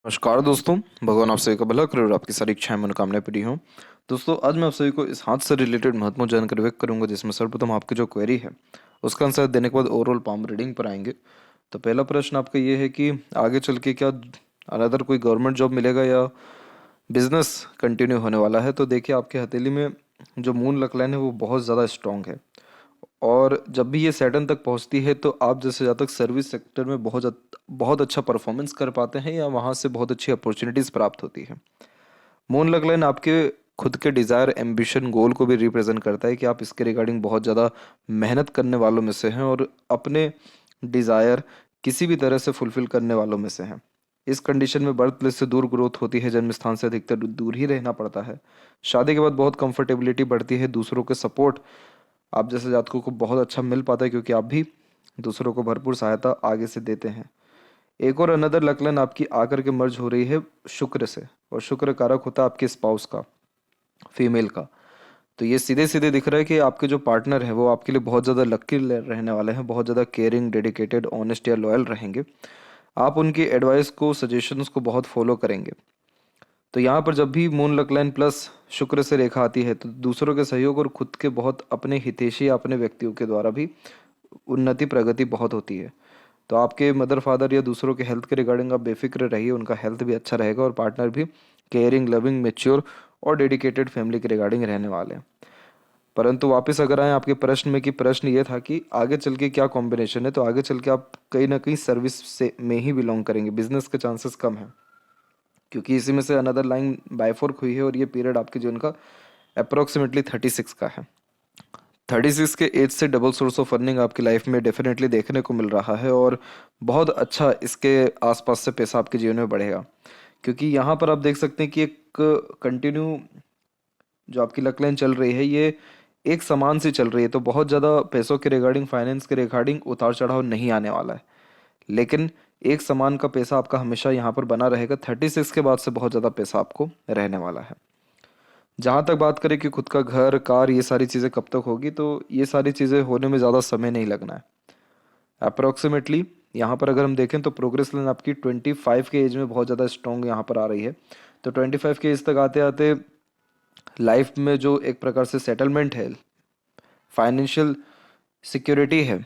नमस्कार दोस्तों। भगवान आप सभी का भला करे और आपकी सारी इच्छाएं मनोकामनाएं पूरी हों। दोस्तों, आज मैं आप सभी को इस हाथ से रिलेटेड महत्वपूर्ण जानकारी व्यक्त करूंगा, जिसमें सर्वप्रथम आपकी जो क्वेरी है उसका आंसर देने के बाद ओवरऑल पाम रीडिंग पर आएंगे। तो पहला प्रश्न आपका ये है कि आगे चल के क्या अनदर कोई गवर्नमेंट जॉब मिलेगा या बिजनेस कंटिन्यू होने वाला है। तो देखिए, आपके हथेली में जो मून लकलाइन है वो बहुत ज़्यादा स्ट्रांग है, और जब भी ये सैटर्न तक पहुंचती है तो आप जैसे जहाँ तक सर्विस सेक्टर में बहुत अच्छा परफॉर्मेंस कर पाते हैं या वहाँ से बहुत अच्छी अपॉर्चुनिटीज़ प्राप्त होती है। मून लगलाइन आपके खुद के डिज़ायर, एम्बिशन, गोल को भी रिप्रेजेंट करता है कि आप इसके रिगार्डिंग बहुत ज़्यादा मेहनत करने वालों में से हैं और अपने डिज़ायर किसी भी तरह से फुलफिल करने वालों में से हैं। इस कंडीशन में बर्थ प्लेस से दूर ग्रोथ होती है, जन्म स्थान से अधिकतर दूर ही रहना पड़ता है। शादी के बाद बहुत कंफर्टेबिलिटी बढ़ती है, दूसरों के सपोर्ट आप जैसे जातकों को बहुत अच्छा मिल पाता है, क्योंकि आप भी दूसरों को भरपूर सहायता आगे से देते हैं। एक और अनदर लकलन आपकी आकर के मर्ज हो रही है शुक्र से, और शुक्र कारक होता है आपके स्पाउस का, फीमेल का। तो ये सीधे सीधे दिख रहा है कि आपके जो पार्टनर है वो आपके लिए बहुत ज़्यादा लकी रहने वाले हैं, बहुत ज़्यादा केयरिंग, डेडिकेटेड, ऑनेस्ट या लॉयल रहेंगे। आप उनकी एडवाइस को, सजेशंस को बहुत फॉलो करेंगे। तो यहाँ पर जब भी मून लकलाइन प्लस शुक्र से रेखा आती है तो दूसरों के सहयोग और खुद के बहुत अपने हितैषी या अपने व्यक्तियों के द्वारा भी उन्नति, प्रगति बहुत होती है। तो आपके मदर फादर या दूसरों के हेल्थ के रिगार्डिंग आप बेफिक्र रहिए, उनका हेल्थ भी अच्छा रहेगा और पार्टनर भी केयरिंग, लविंग, मेच्योर और डेडिकेटेड फैमिली के रिगार्डिंग रहने वाले हैं। परंतु वापस अगर आए आपके प्रश्न में, कि प्रश्न ये था कि आगे चल के क्या कॉम्बिनेशन है, तो आगे चल के आप कहीं ना कहीं सर्विस से में ही बिलोंग करेंगे। बिजनेस के चांसेस कम है, क्योंकि इसी में से अनदर लाइन बायफोर्क हुई है और ये पीरियड आपके जीवन का अप्रोक्सीमेटली 36 का है। 36 के एज से डबल सोर्स ऑफ अर्निंग आपकी लाइफ में डेफिनेटली देखने को मिल रहा है, और बहुत अच्छा इसके आसपास से पैसा आपके जीवन में बढ़ेगा। क्योंकि यहाँ पर आप देख सकते हैं कि एक कंटिन्यू जो आपकी लकलाइन चल रही है ये एक समान सी चल रही है, तो बहुत ज़्यादा पैसों के रिगार्डिंग, फाइनेंस के रिगार्डिंग उतार चढ़ाव नहीं आने वाला है। लेकिन एक समान का पैसा आपका हमेशा यहाँ पर बना रहेगा। 36 के बाद से बहुत ज़्यादा पैसा आपको रहने वाला है। जहाँ तक बात करें कि खुद का घर, कार, ये सारी चीज़ें कब तक होगी, तो ये सारी चीज़ें होने में ज़्यादा समय नहीं लगना है। अप्रोक्सीमेटली यहाँ पर अगर हम देखें तो प्रोग्रेस लाइन आपकी 25 के एज में बहुत ज़्यादा स्ट्रॉन्ग यहाँ पर आ रही है। तो 25 के एज तक आते आते लाइफ में जो एक प्रकार से सेटलमेंट है, फाइनेंशियल सिक्योरिटी है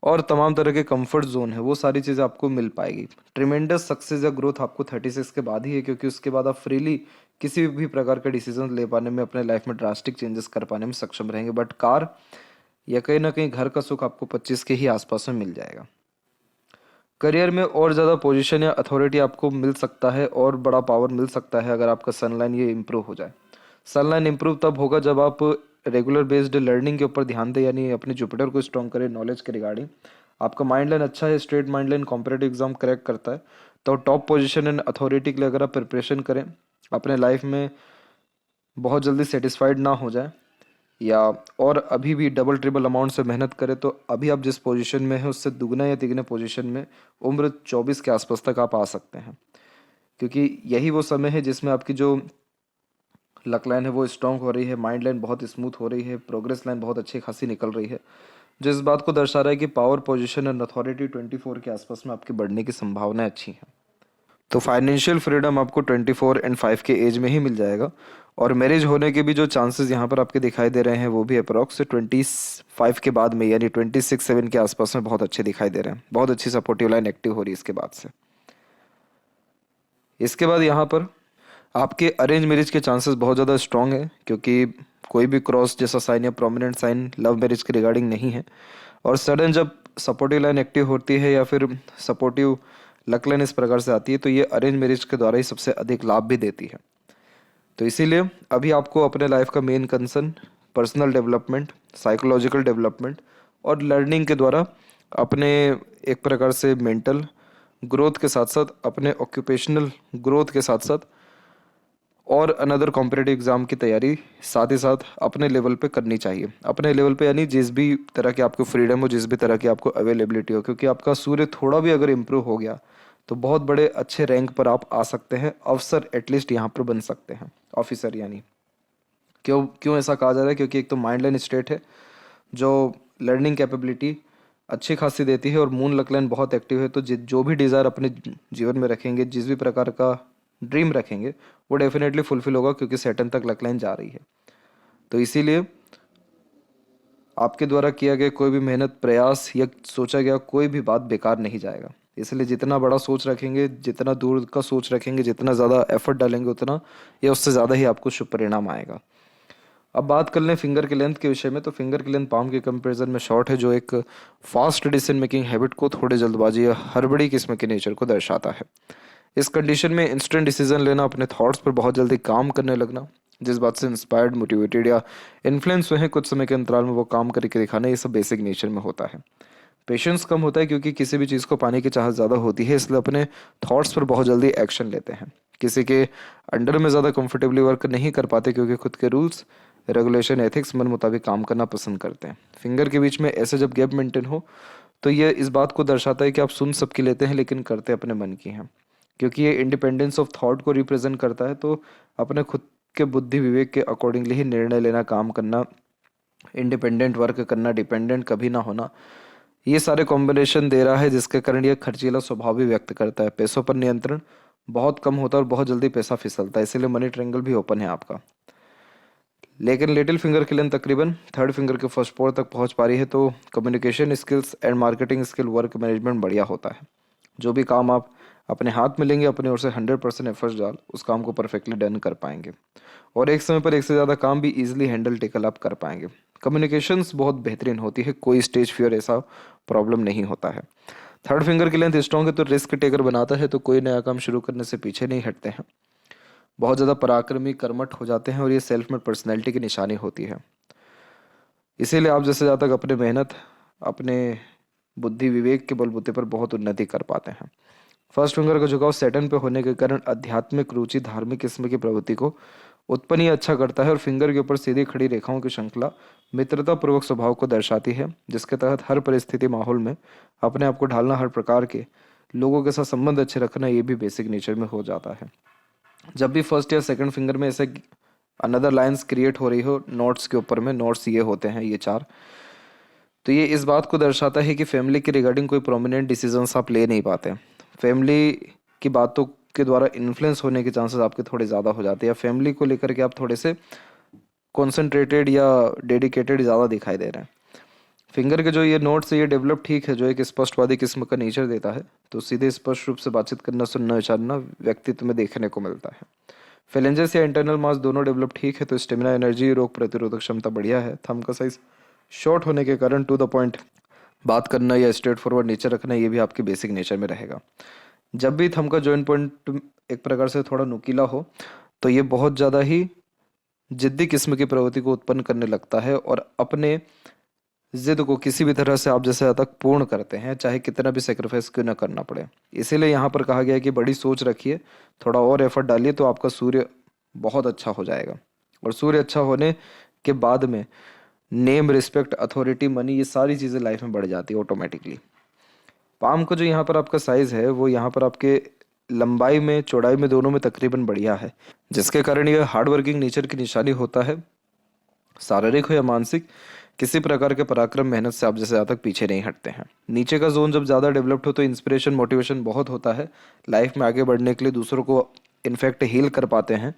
और तमाम तरह के कंफर्ट जोन है, वो सारी चीज़ें आपको मिल पाएगी। ट्रिमेंडस सक्सेस या ग्रोथ आपको 36 के बाद ही है, क्योंकि उसके बाद आप फ्रीली किसी भी प्रकार का डिसीजन ले पाने में, अपने लाइफ में ड्रास्टिक चेंजेस कर पाने में सक्षम रहेंगे। बट कार या कहीं ना कहीं घर का सुख आपको 25 के ही आसपास में मिल जाएगा। करियर में और ज़्यादा पोजीशन या अथॉरिटी आपको मिल सकता है और बड़ा पावर मिल सकता है अगर आपका सनलाइन ये इम्प्रूव हो जाए। सनलाइन इम्प्रूव तब होगा जब आप रेगुलर बेस्ड लर्निंग के ऊपर ध्यान दें, यानी अपने जुपिटर को स्ट्रॉन्ग करें नॉलेज के रिगार्डिंग। आपका माइंड लाइन अच्छा है, straight mind line competitive exam crack करता है, तो टॉप पोजीशन एंड अथॉरिटी के लिए अगर आप प्रिपरेशन करें, अपने लाइफ में बहुत जल्दी सेटिस्फाइड ना हो जाए या और अभी भी डबल ट्रिपल अमाउंट से मेहनत करें, तो अभी आप जिस पोजीशन में हैं उससे दुगना या तिगने पोजीशन में उम्र 24 के आसपास तक आप आ सकते हैं। क्योंकि यही वो समय है जिसमें आपकी जो लक लाइन है वो स्ट्रांग हो रही है, माइंड लाइन बहुत स्मूथ हो रही है, प्रोग्रेस लाइन बहुत अच्छी खासी निकल रही है, जो इस बात को दर्शा रहा है कि पावर पोजीशन एंड अथॉरिटी 24 के आसपास में आपके बढ़ने की संभावनाएं अच्छी हैं। तो फाइनेंशियल फ्रीडम आपको 24 एंड 5 के एज में ही मिल जाएगा, और मैरिज होने के भी जो चांसेस यहाँ पर आपके दिखाई दे रहे हैं वो भी अप्रॉक्स 25 के बाद में, यानी 26-7 के आसपास में बहुत अच्छे दिखाई दे रहे हैं। बहुत अच्छी सपोर्टिव लाइन एक्टिव हो रही है इसके बाद से। इसके बाद यहाँ पर आपके अरेंज मैरिज के चांसेस बहुत ज़्यादा स्ट्रांग है, क्योंकि कोई भी क्रॉस जैसा साइन या प्रोमिनेंट साइन लव मैरिज के रिगार्डिंग नहीं है। और सडन जब सपोर्टिव लाइन एक्टिव होती है या फिर सपोर्टिव लक लाइन इस प्रकार से आती है, तो ये अरेंज मैरिज के द्वारा ही सबसे अधिक लाभ भी देती है। तो इसीलिए अभी आपको अपने लाइफ का main concern personal development, psychological development और लर्निंग के द्वारा अपने एक प्रकार से मेंटल ग्रोथ के साथ साथ, अपने ऑक्यूपेशनल ग्रोथ के साथ साथ और अनदर कॉम्पिटेटिव एग्जाम की तैयारी साथ ही साथ अपने लेवल पे करनी चाहिए। अपने लेवल पे यानी जिस भी तरह की आपको फ्रीडम हो, जिस भी तरह की आपको अवेलेबिलिटी हो, क्योंकि आपका सूर्य थोड़ा भी अगर इम्प्रूव हो गया तो बहुत बड़े अच्छे रैंक पर आप आ सकते हैं, अफसर एटलीस्ट यहाँ पर बन सकते हैं, ऑफिसर यानी। क्यों क्यों ऐसा कहा जा रहा है? क्योंकि एक तो माइंड लाइन स्टेट है जो लर्निंग कैपेबिलिटी अच्छी खासी देती है और मून लक लाइन बहुत एक्टिव है, तो जो भी डिज़ायर अपने जीवन में रखेंगे, जिस भी प्रकार का ड्रीम रखेंगे, वो डेफिनेटली फुलफिल होगा, क्योंकि सैटर्न तक लक लाइन जा रही है। तो इसीलिए आपके द्वारा किया गया कोई भी मेहनत, प्रयास या सोचा गया कोई भी बात बेकार नहीं जाएगा। इसलिए जितना बड़ा सोच रखेंगे, जितना दूर का सोच रखेंगे, जितना ज़्यादा एफर्ट डालेंगे, उतना या उससे ज़्यादा ही आपको शुभ परिणाम आएगा। अब बात कर लें फिंगर के लेंथ के विषय में, तो फिंगर की लेंथ पाम के कंपैरिजन में शॉर्ट है, जो एक फास्ट डिसीजन मेकिंग हैबिट को, थोड़े जल्दबाजी या हड़बड़ी किस्म के नेचर को दर्शाता है। इस कंडीशन में इंस्टेंट डिसीजन लेना, अपने थॉट्स पर बहुत जल्दी काम करने लगना, जिस बात से इंस्पायर्ड, मोटिवेटेड या इन्फ्लुएंस हुए हैं, कुछ समय के अंतराल में वो काम करके दिखाना, ये सब बेसिक नेचर में होता है। पेशेंस कम होता है, क्योंकि किसी भी चीज़ को पाने की चाहत ज़्यादा होती है, इसलिए अपने थॉट्स पर बहुत जल्दी एक्शन लेते हैं। किसी के अंडर में ज़्यादा कंफर्टेबली वर्क नहीं कर पाते, क्योंकि खुद के रूल्स, रेगुलेशन, एथिक्स मन मुताबिक काम करना पसंद करते हैं। फिंगर के बीच में ऐसे जब गैप मेंटेन हो, तो ये इस बात को दर्शाता है कि आप सुन सबकी लेते हैं, लेकिन करते अपने मन की हैं। क्योंकि ये इंडिपेंडेंस ऑफ थॉट को रिप्रेजेंट करता है, तो अपने खुद के बुद्धि विवेक के अकॉर्डिंगली ही निर्णय लेना, काम करना, इंडिपेंडेंट वर्क करना, डिपेंडेंट कभी ना होना, ये सारे कॉम्बिनेशन दे रहा है, जिसके कारण ये खर्चीला स्वभाव भी व्यक्त करता है। पैसों पर नियंत्रण बहुत कम होता है और बहुत जल्दी पैसा फिसलता है, इसीलिए मनी ट्रायंगल भी ओपन है आपका। लेकिन लिटिल फिंगर की लेंथ तकरीबन थर्ड फिंगर के फर्स्ट पोर तक पहुंच पा रही है, तो communication skills and marketing skill, work management बढ़िया होता है। जो भी काम आप अपने हाथ में लेंगे, अपने ओर से 100% एफर्ट्स डाल उस काम को परफेक्टली डन कर पाएंगे, और एक समय पर एक से ज़्यादा काम भी इजीली हैंडल टेकल अप कर पाएंगे। कम्युनिकेशंस बहुत बेहतरीन होती है, कोई स्टेज फियर ऐसा प्रॉब्लम नहीं होता है। थर्ड फिंगर की लेंथ स्ट्रॉन्ग है, तो रिस्क टेकर बनाता है, तो कोई नया काम शुरू करने से पीछे नहीं हटते हैं। बहुत ज़्यादा पराक्रमी, कर्मठ हो जाते हैं, और ये सेल्फ मेड पर्सनैलिटी की निशानी होती है। इसीलिए आप जैसे ज़्यादा तक अपने मेहनत, अपने बुद्धि विवेक के बलबूते पर बहुत उन्नति कर पाते हैं। फर्स्ट फिंगर का झुकाव सैटर्न पे होने के कारण आध्यात्मिक रुचि, धार्मिक किस्म की प्रवृत्ति को उत्पन्न ही अच्छा करता है, और फिंगर के ऊपर सीधी खड़ी रेखाओं की श्रृंखला मित्रता पूर्वक स्वभाव को दर्शाती है, जिसके तहत हर परिस्थिति, माहौल में अपने आप को ढालना, हर प्रकार के लोगों के साथ संबंध अच्छे रखना, ये भी बेसिक नेचर में हो जाता है। जब भी फर्स्ट या सेकंड फिंगर में ऐसे अनदर लाइंस क्रिएट हो रही हो नोट्स के ऊपर में, नोट्स ये होते हैं ये चार, तो ये इस बात को दर्शाता है कि फैमिली के रिगार्डिंग कोई प्रोमिनेंट डिसीजंस आप ले नहीं पाते। फैमिली की बातों के द्वारा इन्फ्लुएंस होने के चांसेस आपके थोड़े ज़्यादा हो जाते हैं, या फैमिली को लेकर के आप थोड़े से कॉन्सेंट्रेटेड या डेडिकेटेड ज़्यादा दिखाई दे रहे हैं। फिंगर के जो ये नोट्स है, ये डेवलप ठीक है, जो एक स्पष्टवादी किस्म का नेचर देता है, तो सीधे स्पष्ट रूप से बातचीत करना, सुनना, विचारना व्यक्तित्व में देखने को मिलता है। फेलेंजेस या इंटरनल मास दोनों डेवलप ठीक है, तो स्टेमिना, एनर्जी, रोग प्रतिरोधक क्षमता बढ़िया है। थंब का साइज शॉर्ट होने के कारण टू द पॉइंट बात करना या स्ट्रेट फॉरवर्ड नेचर रखना, ये भी आपके बेसिक नेचर में रहेगा। जब भी थंब का जॉइंट पॉइंट एक प्रकार से थोड़ा नुकीला हो, तो ये बहुत ज़्यादा ही जिद्दी किस्म की प्रवृत्ति को उत्पन्न करने लगता है, और अपने जिद को किसी भी तरह से आप जैसे तक पूर्ण करते हैं, चाहे कितना भी सेक्रीफाइस क्यों ना करना पड़े। इसीलिए यहाँ पर कहा गया है कि बड़ी सोच रखिए, थोड़ा और एफर्ट डालिए, तो आपका सूर्य बहुत अच्छा हो जाएगा। और सूर्य अच्छा होने के बाद में नेम, रिस्पेक्ट, अथॉरिटी, मनी, ये सारी चीज़ें लाइफ में बढ़ जाती है ऑटोमेटिकली। पाम का जो यहाँ पर आपका साइज है, वो यहाँ पर आपके लंबाई में, चौड़ाई में, दोनों में तकरीबन बढ़िया है, जिसके कारण यह हार्ड वर्किंग नेचर की निशानी होता है। शारीरिक हो या मानसिक, किसी प्रकार के पराक्रम, मेहनत से आप जैसे ज़्यादा तक पीछे नहीं हटते हैं। नीचे का जोन जब ज़्यादा डेवलप्ड हो, तो इंस्पिरेशन, मोटिवेशन बहुत होता है लाइफ में आगे बढ़ने के लिए, दूसरों को इनफैक्ट हील कर पाते हैं,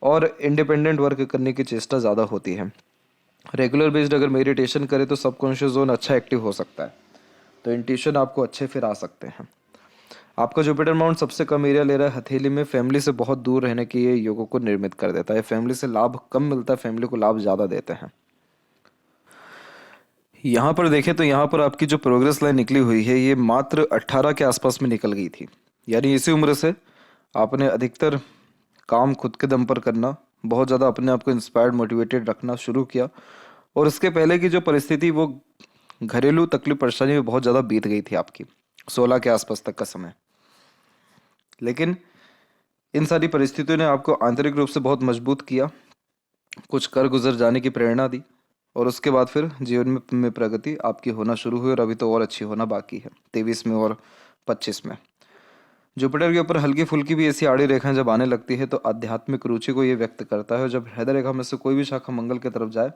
और इंडिपेंडेंट वर्क करने की चेष्टा ज़्यादा होती है। रेगुलर बेस्ड अगर मेडिटेशन करें, तो सबकॉन्शियस जोन अच्छा एक्टिव हो सकता है, तो इंट्यूशन आपको अच्छे फिर आ सकते हैं। आपका जुपिटर माउंट सबसे कम एरिया ले रहा है हथेली में, फैमिली से बहुत दूर रहने के ये योगों को निर्मित कर देता है। फैमिली से लाभ कम मिलता है, फैमिली को लाभ ज़्यादा देते हैं। यहाँ पर देखें तो यहाँ पर आपकी जो प्रोग्रेस लाइन निकली हुई है, ये मात्र 18 के आसपास में निकल गई थी, यानी इसी उम्र से आपने अधिकतर काम खुद के दम पर करना, बहुत ज़्यादा अपने आप को इंस्पायर्ड, मोटिवेटेड रखना शुरू किया, और इसके पहले की जो परिस्थिति, वो घरेलू तकलीफ, परेशानी में बहुत ज़्यादा बीत गई थी आपकी 16 के आसपास तक का समय। लेकिन इन सारी परिस्थितियों ने आपको आंतरिक रूप से बहुत मजबूत किया, कुछ कर गुजर जाने की प्रेरणा दी, और उसके बाद फिर जीवन में प्रगति आपकी होना शुरू हुई, और अभी तो और अच्छी होना बाकी है 23 में और 25 में। जुपिटर के ऊपर हल्की फुल्की भी ऐसी आड़ी रेखाएं जब आने लगती है तो आध्यात्मिक रुचि को ये व्यक्त करता है, और जब हृदय रेखा में से कोई भी शाखा मंगल की तरफ जाए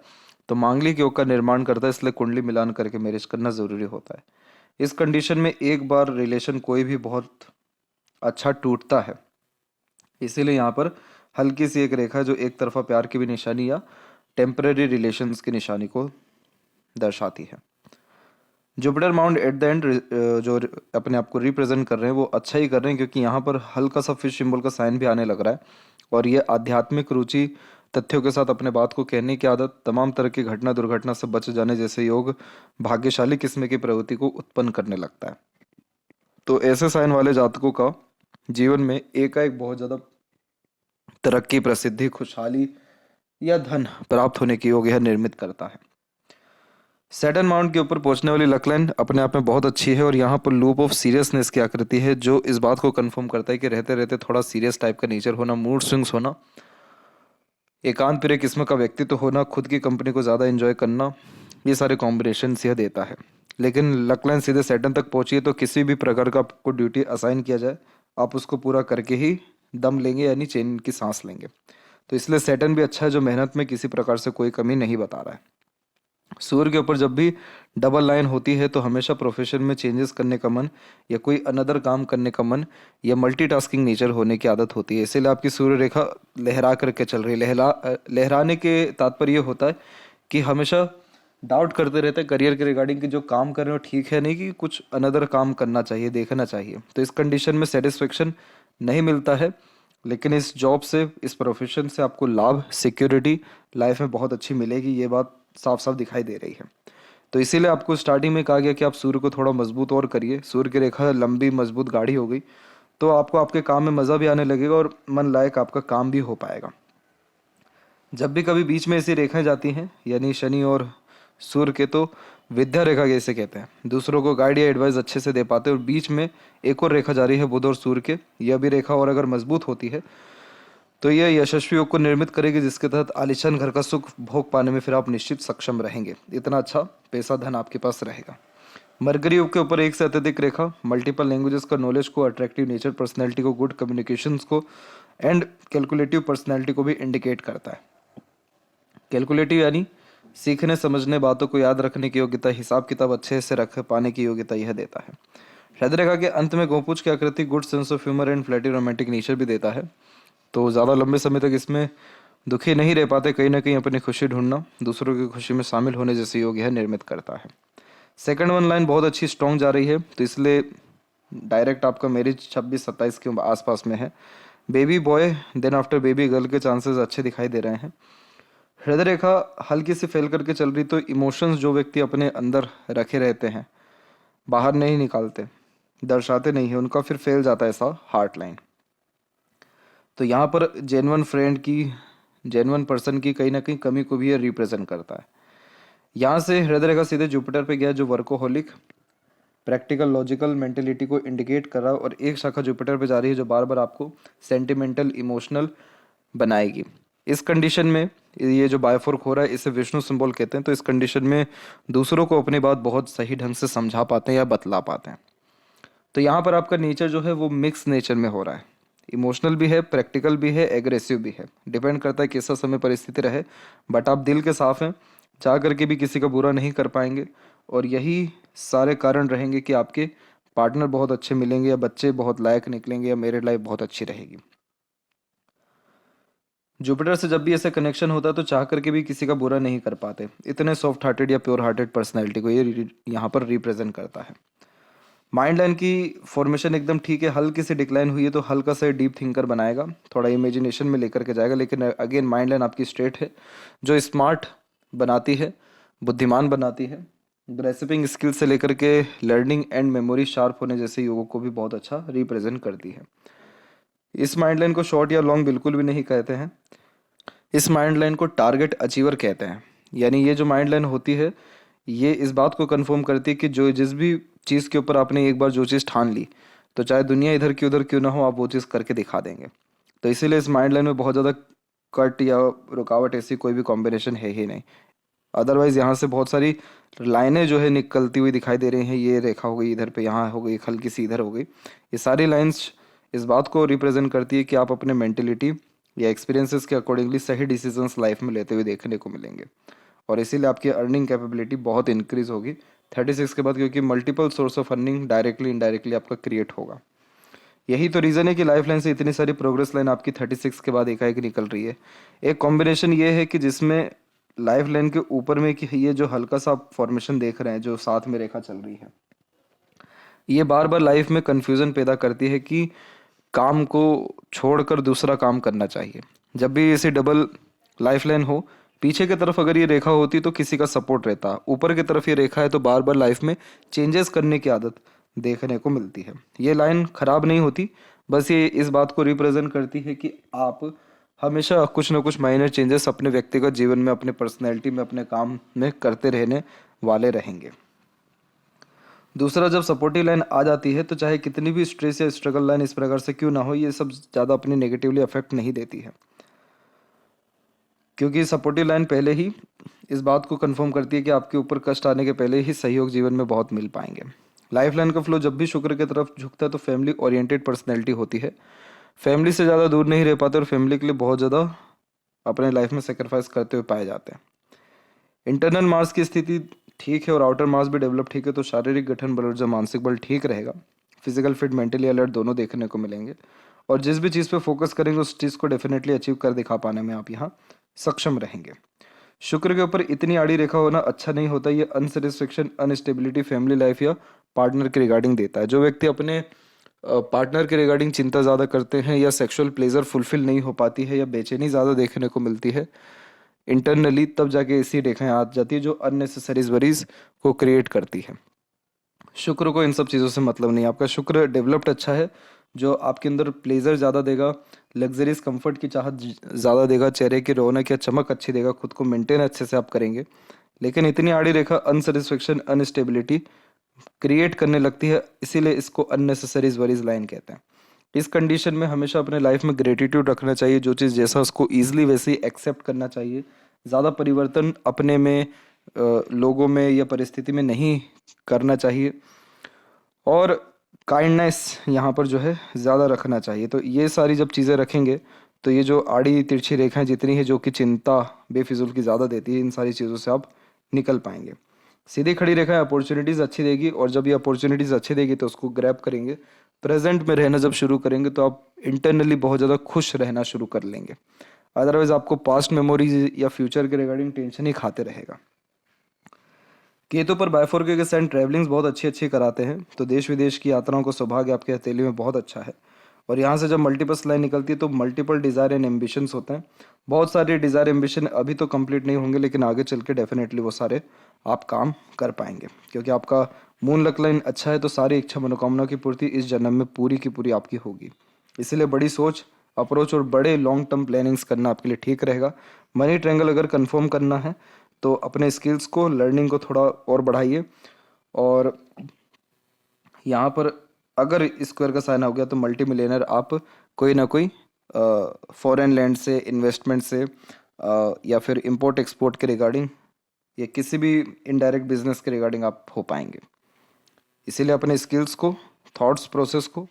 तो मांगलिक योग का निर्माण करता है, इसलिए कुंडली मिलान करके मैरिज करना जरूरी होता है। इस कंडीशन में एक बार रिलेशन कोई भी बहुत अच्छा टूटता है, इसीलिए यहाँ पर हल्की सी एक रेखा जो एक तरफा प्यार की भी निशानी या टेम्पररी रिलेशंस की निशानी को दर्शाती है। Jupiter mount at the end जो अपने आप को रिप्रेजेंट कर रहे हैं वो अच्छा ही कर रहे हैं, क्योंकि यहाँ पर हल्का सा फिश सिंबल का साइन भी आने लग रहा है, और ये आध्यात्मिक रुचि, तथ्यों के साथ अपने बात को कहने की आदत, तमाम तरह की घटना दुर्घटना से बच जाने जैसे योग भाग्यशाली किस्म की प्रवृत्ति को उत्पन्न करने लगता है। तो ऐसे साइन वाले जातकों का जीवन में एकाएक बहुत ज़्यादा तरक्की, प्रसिद्धि, खुशहाली या धन प्राप्त होने की योग यह निर्मित करता है। सैटर्न माउंट के ऊपर पहुंचने वाली लक लाइन अपने आप में बहुत अच्छी है, और यहाँ पर लूप ऑफ सीरियसनेस की आकृति है, जो इस बात को कंफर्म करता है कि रहते रहते थोड़ा सीरियस टाइप का नेचर होना, मूड स्विंग्स होना, एकांत प्रिय किस्म का व्यक्तित्व होना, खुद की कंपनी को ज़्यादा एंजॉय करना, ये सारे कॉम्बिनेशन यह देता है। लेकिन लक लाइन सीधे सैटर्न तक पहुंची है तो किसी भी प्रकार का आपको ड्यूटी असाइन किया जाए आप उसको पूरा करके ही दम लेंगे, यानी चैन की सांस लेंगे। तो इसलिए सैटर्न भी अच्छा है, जो मेहनत में किसी प्रकार से कोई कमी नहीं बता रहा है। सूर्य के ऊपर जब भी डबल लाइन होती है तो हमेशा प्रोफेशन में चेंजेस करने का मन, या कोई अनदर काम करने का मन, या मल्टीटास्किंग नेचर होने की आदत होती है। इसीलिए आपकी सूर्य रेखा लहरा करके चल रही है। लहराने के तात्पर्य ये होता है कि हमेशा डाउट करते रहते हैं करियर के रिगार्डिंग कि जो काम कर रहे हो ठीक है, नहीं कि कुछ अनदर काम करना चाहिए, देखना चाहिए। तो इस कंडीशन में सेटिस्फेक्शन नहीं मिलता है, लेकिन इस जॉब से, इस प्रोफेशन से आपको लाभ, सिक्योरिटी लाइफ में बहुत अच्छी मिलेगी, ये बात साफ साफ दिखाई दे रही है। तो इसीलिए आपको स्टार्टिंग में कहा गया कि आप सूर्य को थोड़ा मजबूत और करिए। सूर्य की रेखा लंबी मजबूत गाढ़ी हो गई तो आपको आपके काम में मज़ा भी आने लगेगा और मन लायक आपका काम भी हो पाएगा। जब भी कभी बीच में ऐसी रेखाएं जाती हैं, यानी शनि और सूर्य के, तो विद्या रेखा कैसे कहते हैं, दूसरों को गाइड या एडवाइस अच्छे से दे पाते हैं। और बीच में एक और रेखा जा रही है बुध और सूर्य के, यह भी रेखा और अगर मजबूत होती है तो यह यशस्वी योग को निर्मित करेगी, जिसके तहत आलीशान घर का सुख भोग पाने में फिर आप निश्चित सक्षम रहेंगे। इतना अच्छा पैसा धन आपके पास रहेगा। मरकरी योग के ऊपर एक से अत्यधिक रेखा मल्टीपल लैंग्वेजेस का नॉलेज को, अट्रैक्टिव नेचर पर्सनैलिटी को, गुड कम्युनिकेशंस को एंड कैलकुलेटिव पर्सनैलिटी को भी इंडिकेट करता है। कैलकुलेटिव यानी सीखने समझने, बातों को याद रखने की योग्यता, हिसाब किताब अच्छे से रख पाने की योग्यता यह देता है। हृदय रेखा के अंत में गोपूछ की आकृति good sense of humour and flirty romantic nature भी देता है। तो ज़्यादा लंबे समय तक इसमें दुखी नहीं रह पाते, कहीं ना कहीं अपनी खुशी ढूंढना, दूसरों की खुशी में शामिल होने जैसे योग यह निर्मित करता है। सेकंड वन लाइन बहुत अच्छी स्ट्रॉन्ग जा रही है, तो इसलिए डायरेक्ट आपका मैरिज 26-27 के आसपास में है। Baby boy then after baby girl के चांसेस अच्छे दिखाई दे रहे हैं। हृदय रेखा हल्की सी फैल करके चल रही, तो इमोशंस जो व्यक्ति अपने अंदर रखे रहते हैं, बाहर नहीं निकालते, दर्शाते नहीं है, उनका फिर फैल जाता है ऐसा हार्ट लाइन। तो यहाँ पर जेन्युइन फ्रेंड की, जेन्युइन पर्सन की कहीं ना कहीं कमी को भी ये रिप्रेजेंट करता है। यहाँ से हृदय रेखा सीधे जुपिटर पे गया, जो वर्कोहोलिक, प्रैक्टिकल, लॉजिकल मेंटेलिटी को इंडिकेट कर रहा है, और एक शाखा जुपिटर पे जा रही है जो बार बार आपको सेंटिमेंटल, इमोशनल बनाएगी। इस कंडीशन में ये जो बायफोर्क हो रहा है इसे विष्णु सिंबल कहते हैं। तो इस कंडीशन में दूसरों को अपनी बात बहुत सही ढंग से समझा पाते हैं या बतला पाते हैं। तो यहाँ पर आपका नेचर जो है वो मिक्स नेचर में हो रहा है, इमोशनल भी है, प्रैक्टिकल भी है, एग्रेसिव भी है। डिपेंड करता है कैसा समय परिस्थिति रहे, बट आप दिल के साफ हैं, चाह करके भी किसी का बुरा नहीं कर पाएंगे, और यही सारे कारण रहेंगे कि आपके पार्टनर बहुत अच्छे मिलेंगे, या बच्चे बहुत लायक निकलेंगे, या मैरिड लाइफ बहुत अच्छी रहेगी। जुपिटर से जब भी ऐसा कनेक्शन होता है तो चाह करके भी किसी का बुरा नहीं कर पाते, इतने सॉफ्ट हार्टेड या प्योर हार्टेड पर्सनैलिटी को ये यहाँ पर रिप्रेजेंट करता है। माइंड लाइन की फॉर्मेशन एकदम ठीक है, हल्की सी डिक्लाइन हुई है तो हल्का सा डीप थिंकर बनाएगा, थोड़ा इमेजिनेशन में लेकर के जाएगा, लेकिन अगेन माइंड लाइन आपकी स्ट्रेट है, जो स्मार्ट बनाती है, बुद्धिमान बनाती है। ग्रेस्पिंग स्किल से लेकर के लर्निंग एंड मेमोरी शार्प होने जैसे योगों को भी बहुत अच्छा रिप्रेजेंट करती है। इस माइंड लाइन को शॉर्ट या लॉन्ग बिल्कुल भी नहीं कहते हैं, इस माइंड लाइन को टारगेट अचीवर कहते हैं। यानी ये जो माइंड लाइन होती है ये इस बात को कंफर्म करती है कि जो जिस भी चीज़ के ऊपर आपने एक बार जो चीज़ ठान ली, तो चाहे दुनिया इधर की उधर क्यों ना हो, आप वो चीज़ करके दिखा देंगे। तो इसीलिए इस माइंड लाइन में बहुत ज़्यादा कट या रुकावट ऐसी कोई भी कॉम्बिनेशन है ही नहीं। अदरवाइज यहाँ से बहुत सारी लाइनें जो है निकलती हुई दिखाई दे रही हैं, ये रेखा हो गई इधर पे, यहाँ हो गई, हल्की सी इधर हो गई, ये सारी लाइंस इस बात को रिप्रेजेंट करती है कि आप अपने मेंटेलिटी या एक्सपीरियंसेस के अकॉर्डिंगली सही डिसीजंस लाइफ में लेते हुए देखने को मिलेंगे, और इसीलिए आपकी अर्निंग कैपेबिलिटी बहुत इंक्रीज होगी 36 के बाद, क्योंकि multiple source of earning directly indirectly आपका क्रिएट होगा। यही तो रीज़न है कि लाइफ लाइन से इतनी सारी प्रोग्रेस लाइन आपकी 36 के बाद एकाएक निकल रही है। एक कॉम्बिनेशन ये है कि जिसमें लाइफ लाइन के ऊपर में कि ये जो हल्का सा फॉर्मेशन देख रहे हैं, जो साथ में रेखा चल रही है, ये बार बार लाइफ में कंफ्यूजन पैदा करती है कि काम को छोड़कर दूसरा काम करना चाहिए। जब भी ऐसी डबल लाइफ लाइन हो, पीछे की तरफ अगर ये रेखा होती तो किसी का सपोर्ट रहता, ऊपर की तरफ ये रेखा है तो बार बार लाइफ में चेंजेस करने की आदत देखने को मिलती है। ये लाइन खराब नहीं होती, बस ये इस बात को रिप्रेजेंट करती है कि आप हमेशा कुछ ना कुछ माइनर चेंजेस अपने व्यक्तिगत जीवन में, अपने पर्सनैलिटी में, अपने काम में करते रहने वाले रहेंगे। दूसरा, जब सपोर्टिव लाइन आ जाती है तो चाहे कितनी भी स्ट्रेस या स्ट्रगल लाइन इस प्रकार से क्यों ना हो, ये सब ज़्यादा अपनी नेगेटिवली अफेक्ट नहीं देती है, क्योंकि सपोर्टिव लाइन पहले ही इस बात को कंफर्म करती है कि आपके ऊपर कष्ट आने के पहले ही सहयोग जीवन में बहुत मिल पाएंगे। लाइफ लाइन का फ्लो जब भी शुक्र की तरफ झुकता है तो फैमिली ओरिएंटेड पर्सनैलिटी होती है, फैमिली से ज़्यादा दूर नहीं रह पाते और फैमिली के लिए बहुत ज़्यादा अपने लाइफ में सेक्रीफाइस करते हुए पाए जाते हैं। इंटरनल मार्स की स्थिति ठीक है और आउटर मार्स भी डेवलप ठीक है, तो शारीरिक गठन बल और जो मानसिक बल ठीक रहेगा, फिजिकल फिट, मेंटली अलर्ट दोनों देखने को मिलेंगे, और जिस भी चीज़ पे फोकस करेंगे उस चीज़ को डेफिनेटली अचीव कर दिखा पाने में आप यहाँ सक्षम रहेंगे। शुक्र के ऊपर इतनी आड़ी रेखा होना अच्छा नहीं होता, ये अनसेटिस्फेक्शन, अनस्टेबिलिटी फैमिली लाइफ या पार्टनर के रिगार्डिंग देता है। जो व्यक्ति अपने पार्टनर के रिगार्डिंग चिंता ज़्यादा करते हैं, या सेक्सुअल प्लेजर फुलफिल नहीं हो पाती है, या बेचैनी ज़्यादा देखने को मिलती है इंटरनली, तब जाके ऐसी रेखाएं आ जाती है जो अननेसेसरीज वरीज को क्रिएट करती है। शुक्र को इन सब चीज़ों से मतलब नहीं, आपका शुक्र डेवलप्ड अच्छा है, जो आपके अंदर प्लेजर ज़्यादा देगा, लग्जरीज कंफर्ट की चाहत ज़्यादा देगा, चेहरे की रौनक या चमक अच्छी देगा, खुद को मेंटेन अच्छे से आप करेंगे। लेकिन इतनी आड़ी रेखा अनसेटिस्फेक्शन, अनस्टेबिलिटी क्रिएट करने लगती है, इसीलिए इसको अननेसेसरीज वरीज लाइन कहते हैं। इस कंडीशन में हमेशा अपने लाइफ में ग्रेटिट्यूड रखना चाहिए, जो चीज़ जैसा उसको ईजिली वैसे ही एक्सेप्ट करना चाहिए। ज़्यादा परिवर्तन अपने में, लोगों में या परिस्थिति में नहीं करना चाहिए, और काइंडनेस यहाँ पर जो है ज़्यादा रखना चाहिए। तो ये सारी जब चीज़ें रखेंगे तो ये जो आड़ी तिरछी रेखाएं जितनी है जो कि चिंता बेफिजूल की ज़्यादा देती है, इन सारी चीज़ों से आप निकल पाएंगे। सीधी खड़ी रेखाएं अपॉर्चुनिटीज़ अच्छी देगी, और जब ये अपॉर्चुनिटीज़ अच्छी देगी तो उसको ग्रैब करेंगे। प्रेजेंट में रहना जब शुरू करेंगे तो आप इंटरनली बहुत ज़्यादा खुश रहना शुरू कर लेंगे, अदरवाइज आपको पास्ट मेमोरीज या फ्यूचर के रिगार्डिंग टेंशन ही खाते रहेगा। केतु पर बायफोर्के के साइन ट्रैवलिंग्स बहुत अच्छी अच्छी कराते हैं, तो देश विदेश की यात्राओं को सौभाग्य आपके हथेली में बहुत अच्छा है। और यहाँ से जब मल्टीपल लाइन निकलती है तो मल्टीपल डिज़ायर एंड एम्बिशंस होते हैं। बहुत सारे डिज़ायर एम्बिशन अभी तो कंप्लीट नहीं होंगे, लेकिन आगे चल के डेफिनेटली वो सारे आप काम कर पाएंगे, क्योंकि आपका मून लक लाइन अच्छा है, तो सारी इच्छा मनोकामना की पूर्ति इस जन्म में पूरी की पूरी आपकी होगी। इसलिए बड़ी सोच, अप्रोच और बड़े लॉन्ग टर्म प्लानिंग्स करना आपके लिए ठीक रहेगा। मनी ट्रायंगल अगर कंफर्म करना है तो अपने स्किल्स को, लर्निंग को थोड़ा और बढ़ाइए, और यहाँ पर अगर स्क्वायर का साइन हो गया तो मल्टी मिलियनर आप कोई ना कोई फॉरेन लैंड से, इन्वेस्टमेंट से, या फिर इंपोर्ट एक्सपोर्ट के रिगार्डिंग, या किसी भी इनडायरेक्ट बिजनेस के रिगार्डिंग आप हो पाएंगे। इसीलिए अपने स्किल्स को, थॉट्स प्रोसेस को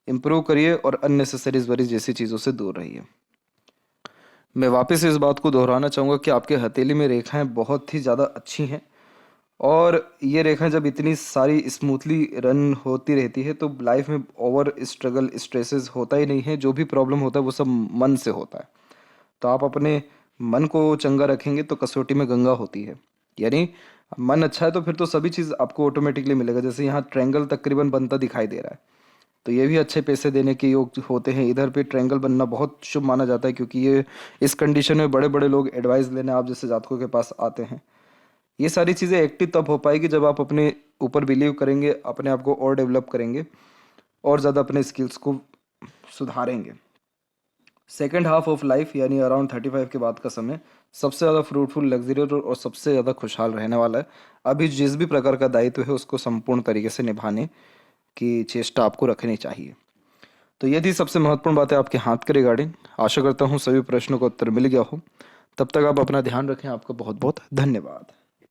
इम्प्रूव करिए और अननेसेसरीज वरीज जैसी चीज़ों से दूर रहिए। मैं वापस इस बात को दोहराना चाहूँगा कि आपके हथेली में रेखाएं बहुत ही ज़्यादा अच्छी हैं, और ये रेखाएं जब इतनी सारी स्मूथली रन होती रहती है तो लाइफ में ओवर स्ट्रगल, स्ट्रेसेस होता ही नहीं है। जो भी प्रॉब्लम होता है वो सब मन से होता है। तो आप अपने मन को चंगा रखेंगे तो कसौटी में गंगा होती है, यानी मन अच्छा है तो फिर तो सभी चीज़ आपको ऑटोमेटिकली मिलेगा। जैसे यहाँ ट्रायंगल तकरीबन बनता दिखाई दे रहा है, तो ये भी अच्छे पैसे देने के योग होते हैं। इधर पे ट्रायंगल बनना बहुत शुभ माना जाता है, क्योंकि ये इस कंडीशन में बड़े बड़े लोग एडवाइस लेने आप जैसे जातकों के पास आते हैं। ये सारी चीज़ें एक्टिव तब हो पाएगी जब आप अपने ऊपर बिलीव करेंगे, अपने आप को और डेवलप करेंगे, और ज़्यादा अपने स्किल्स को सुधारेंगे। सेकेंड हाफ ऑफ लाइफ यानी अराउंड 35 के बाद का समय सबसे ज़्यादा फ्रूटफुल, लग्जरियस और सबसे ज़्यादा खुशहाल रहने वाला है। अभी जिस भी प्रकार का दायित्व है उसको संपूर्ण तरीके से निभाने की चेष्टा आपको रखनी चाहिए। तो ये थी सबसे महत्वपूर्ण बातें आपके हाथ के रिगार्डिंग। आशा करता हूँ सभी प्रश्नों का उत्तर मिल गया हो। तब तक आप अपना ध्यान रखें। आपका बहुत बहुत धन्यवाद।